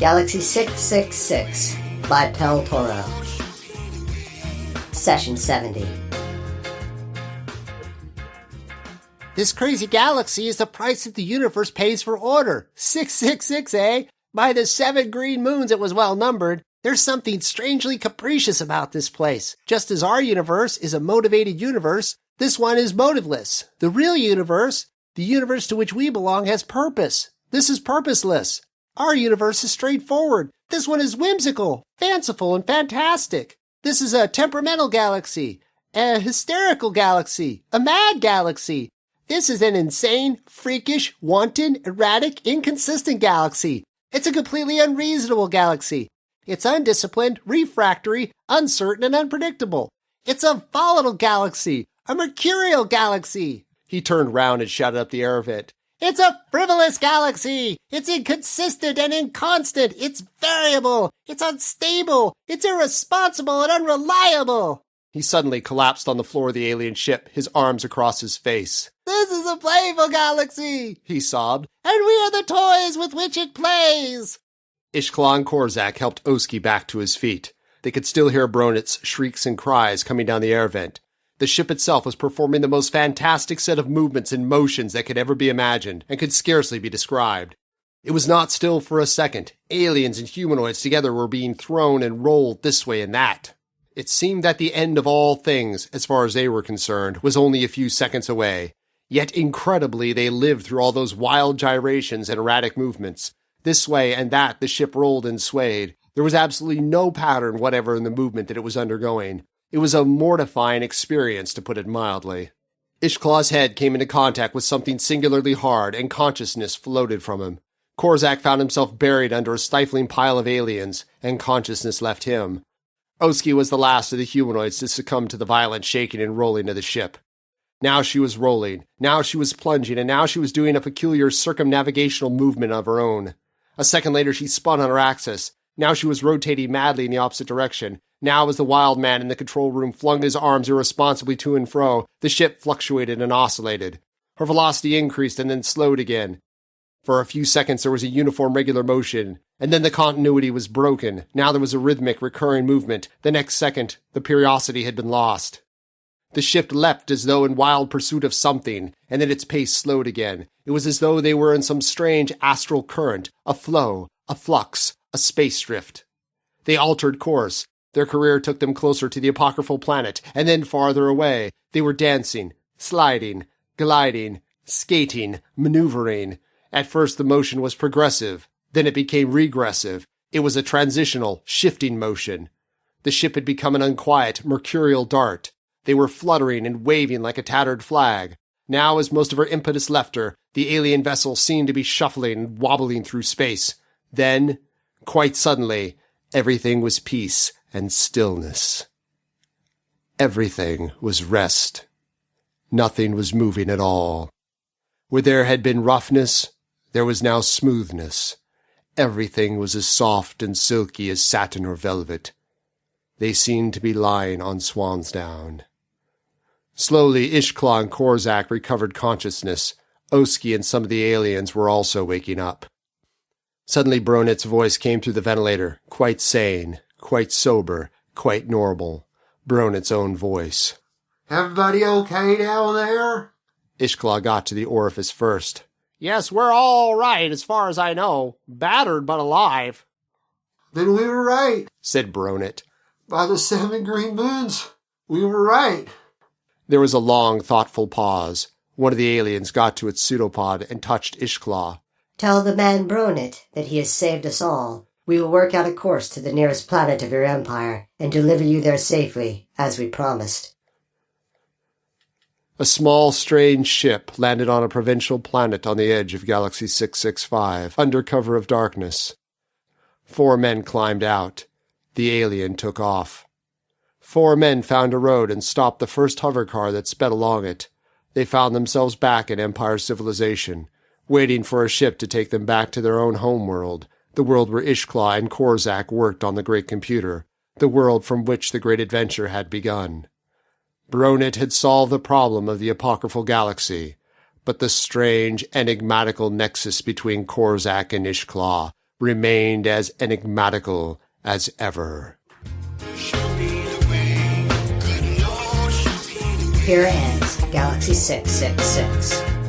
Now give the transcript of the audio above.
Galaxy 666 by Pel Toro. Session 70. This crazy galaxy is the price that the universe pays for order. 666, eh? By the 7 green moons it was well numbered. There's something strangely capricious about this place. Just as our universe is a motivated universe, this one is motiveless. The real universe, the universe to which we belong, has purpose. This is purposeless. Our universe is straightforward. This one is whimsical, fanciful, and fantastic. This is a temperamental galaxy, a hysterical galaxy, a mad galaxy. This is an insane, freakish, wanton, erratic, inconsistent galaxy. It's a completely unreasonable galaxy. It's undisciplined, refractory, uncertain, and unpredictable. It's a volatile galaxy, a mercurial galaxy. He turned round and shouted up the air vent. It's a frivolous galaxy. It's inconsistent and inconstant. It's variable. It's unstable. It's irresponsible and unreliable. He suddenly collapsed on the floor of the alien ship, his arms across his face. This is a playful galaxy, he sobbed, and we are the toys with which it plays. Ishkla and Korzak helped Oski back to his feet. They could still hear Bronit's shrieks and cries coming down the air vent. The ship itself was performing the most fantastic set of movements and motions that could ever be imagined, and could scarcely be described. It was not still for a second. Aliens and humanoids together were being thrown and rolled this way and that. It seemed that the end of all things, as far as they were concerned, was only a few seconds away. Yet incredibly they lived through all those wild gyrations and erratic movements. This way and that the ship rolled and swayed. There was absolutely no pattern whatever in the movement that it was undergoing. It was a mortifying experience, to put it mildly. Ishkla's head came into contact with something singularly hard, and consciousness floated from him. Korzak found himself buried under a stifling pile of aliens, and consciousness left him. Oski was the last of the humanoids to succumb to the violent shaking and rolling of the ship. Now she was rolling, now she was plunging, and now she was doing a peculiar circumnavigational movement of her own. A second later she spun on her axis. Now she was rotating madly in the opposite direction. Now as the wild man in the control room flung his arms irresponsibly to and fro, the ship fluctuated and oscillated. Her velocity increased and then slowed again. For a few seconds there was a uniform regular motion, and then the continuity was broken. Now there was a rhythmic, recurring movement. The next second, the periodicity had been lost. The ship leapt as though in wild pursuit of something, and then its pace slowed again. It was as though they were in some strange astral current, a flow, a flux, a space drift. They altered course. Their career took them closer to the apocryphal planet, and then farther away. They were dancing, sliding, gliding, skating, maneuvering. At first the motion was progressive, then it became regressive. It was a transitional, shifting motion. The ship had become an unquiet, mercurial dart. They were fluttering and waving like a tattered flag. Now, as most of her impetus left her, the alien vessel seemed to be shuffling and wobbling through space. Then, quite suddenly, everything was peace and stillness. Everything was rest. Nothing was moving at all. Where there had been roughness, there was now smoothness. Everything was as soft and silky as satin or velvet. They seemed to be lying on swan's down. Slowly, Ishkla and Korzak recovered consciousness. Oski and some of the aliens were also waking up. Suddenly Bronit's voice came through the ventilator, quite sane, quite sober, quite normal. Bronit's own voice. Everybody okay down there? Ishkla got to the orifice first. Yes, we're all right as far as I know. Battered but alive. Then we were right, said Bronit. By the 7 green moons, we were right. There was a long, thoughtful pause. One of the aliens got to its pseudopod and touched Ishkla. Tell the man Bronit that he has saved us all. We will work out a course to the nearest planet of your empire and deliver you there safely, as we promised. A small, strange ship landed on a provincial planet on the edge of Galaxy 665, under cover of darkness. 4 men climbed out. The alien took off. 4 men found a road and stopped the first hovercar that sped along it. They found themselves back in Empire civilization, waiting for a ship to take them back to their own homeworld, the world where Ishkla and Korzak worked on the great computer, the world from which the great adventure had begun. Bronit had solved the problem of the apocryphal galaxy, but the strange, enigmatical nexus between Korzak and Ishkla remained as enigmatical as ever. Here ends Galaxy 666.